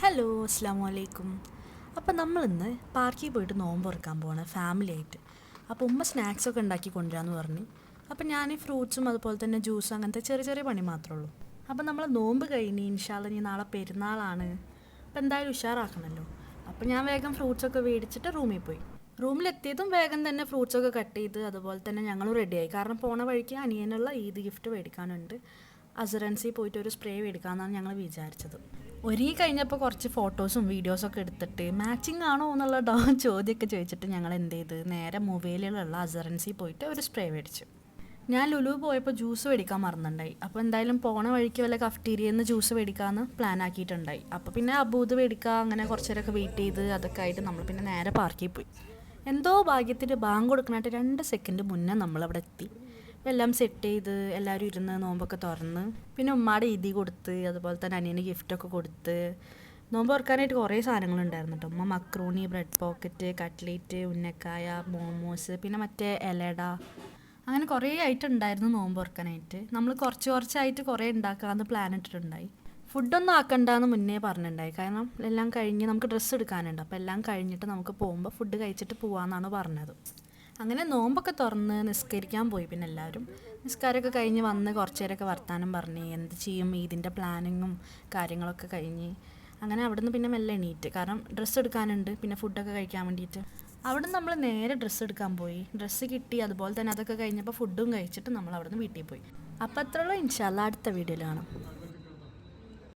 Hello അസ്സാം വലൈക്കും. അപ്പോൾ നമ്മളിന്ന് പാർക്കിൽ പോയിട്ട് നോമ്പ് തുറക്കാൻ പോവാണ് ഫാമിലി ആയിട്ട്. അപ്പോൾ ഉമ്മ സ്നാക്സൊക്കെ ഉണ്ടാക്കി കൊണ്ടുവരാമെന്ന് പറഞ്ഞു. അപ്പോൾ ഞാൻ ഫ്രൂട്ട്സും അതുപോലെ തന്നെ ജ്യൂസും അങ്ങനത്തെ ചെറിയ ചെറിയ പണി മാത്രമേ ഉള്ളൂ. അപ്പോൾ നമ്മൾ നോമ്പ് കഴിഞ്ഞ് ഇൻഷാല്ല ഇനി നാളെ പെരുന്നാളാണ്. അപ്പോൾ എന്തായാലും ഉഷാറാക്കണമല്ലോ. അപ്പോൾ ഞാൻ വേഗം ഫ്രൂട്ട്സൊക്കെ മേടിച്ചിട്ട് റൂമിൽ പോയി. റൂമിലെത്തിയതും വേഗം തന്നെ ഫ്രൂട്ട്സൊക്കെ കട്ട് ചെയ്ത് അതുപോലെ തന്നെ ഞങ്ങളും റെഡിയായി. കാരണം പോണ വഴിക്ക് അനിയനുള്ള ഈദ് ഗിഫ്റ്റ് മേടിക്കാനുണ്ട്. അസറൻസിൽ പോയിട്ട് ഒരു സ്പ്രേ മേടിക്കാമെന്നാണ് ഞങ്ങൾ വിചാരിച്ചത്. ഒരുങ്ങി കഴിഞ്ഞപ്പോൾ കുറച്ച് ഫോട്ടോസും വീഡിയോസൊക്കെ എടുത്തിട്ട് മാച്ചിങ് ആണോ എന്നുള്ള ചോദ്യമൊക്കെ ചോദിച്ചിട്ട് ഞങ്ങൾ എന്ത് ചെയ്ത് നേരെ മൊബൈലിലുള്ള അസറൻസിൽ പോയിട്ട് ഒരു സ്പ്രേ മേടിച്ചു. ഞാൻ ലുലു പോയപ്പോൾ ജ്യൂസ് മേടിക്കാൻ മറന്നിട്ടുണ്ടായി. അപ്പോൾ എന്തായാലും പോണ വഴിക്ക് വല്ല കഫ്റ്റീരിയയിൽ നിന്ന് ജ്യൂസ് മേടിക്കാമെന്ന് പ്ലാൻ ആക്കിയിട്ടുണ്ടായി. അപ്പോൾ പിന്നെ അബൂത് മേടിക്കുക, അങ്ങനെ കുറച്ച് നേരമൊക്കെ വെയിറ്റ് ചെയ്ത് അതൊക്കെ ആയിട്ട് നമ്മൾ പിന്നെ നേരെ പാർക്കിൽ പോയി. എന്തോ ഭാഗ്യത്തിന് ബാങ്ക് കൊടുക്കാനായിട്ട് 2 സെക്കൻഡ് മുന്നേ നമ്മളവിടെ എത്തി. എല്ലാം സെറ്റ് ചെയ്ത് എല്ലാവരും ഇരുന്ന് നോമ്പൊക്കെ തുറന്ന് പിന്നെ ഉമ്മാടെ ഇതി കൊടുത്ത് അതുപോലെ തന്നെ അനിയന് ഗിഫ്റ്റൊക്കെ കൊടുത്ത് നോമ്പ് തുറക്കാനായിട്ട് കുറേ സാധനങ്ങളുണ്ടായിരുന്നു കേട്ടോ. ഉമ്മ മക്രൂണി, ബ്രെഡ് പോക്കറ്റ്, കട്ട്ലേറ്റ്, ഉന്നക്കായ, മോമോസ്, പിന്നെ മറ്റേ എലട, അങ്ങനെ കുറേ ഐറ്റം ഉണ്ടായിരുന്നു നോമ്പ് തുറക്കാനായിട്ട്. നമ്മൾ കുറച്ചായിട്ട് കുറേ ഉണ്ടാക്കാമെന്ന് പ്ലാൻ ഇട്ടിട്ടുണ്ടായി. ഫുഡൊന്നും ആക്കണ്ടെന്ന് മുന്നേ പറഞ്ഞിട്ടുണ്ടായി. കാരണം എല്ലാം കഴിഞ്ഞ് നമുക്ക് ഡ്രസ്സ് എടുക്കാനുണ്ട്. അപ്പോൾ എല്ലാം കഴിഞ്ഞിട്ട് നമുക്ക് പോകുമ്പോൾ ഫുഡ് കഴിച്ചിട്ട് പോകാമെന്നാണ് പറഞ്ഞത്. അങ്ങനെ നോമ്പൊക്കെ തുറന്ന് നിസ്കരിക്കാൻ പോയി. പിന്നെ എല്ലാവരും നിസ്കാരമൊക്കെ കഴിഞ്ഞ് വന്ന് കുറച്ച് നേരമൊക്കെ വർത്താനം പറഞ്ഞ് എന്ത് ചെയ്യും ഇതിൻ്റെ പ്ലാനിങ്ങും കാര്യങ്ങളൊക്കെ കഴിഞ്ഞ് അങ്ങനെ അവിടുന്ന് പിന്നെ മെല്ലെ എണീറ്റ്. കാരണം ഡ്രസ്സ് എടുക്കാനുണ്ട്, പിന്നെ ഫുഡൊക്കെ കഴിക്കാൻ വേണ്ടിയിട്ട്. അവിടുന്ന് നമ്മൾ നേരെ ഡ്രസ്സ് എടുക്കാൻ പോയി. ഡ്രസ്സ് കിട്ടി. അതുപോലെ തന്നെ അതൊക്കെ കഴിഞ്ഞപ്പോൾ ഫുഡും കഴിച്ചിട്ട് നമ്മൾ അവിടുന്ന് വീട്ടിൽ പോയി. അപ്പോൾ അത്രയുള്ള ഇൻഷാ അല്ലാ അടുത്ത വീഡിയോയിൽ കാണാം.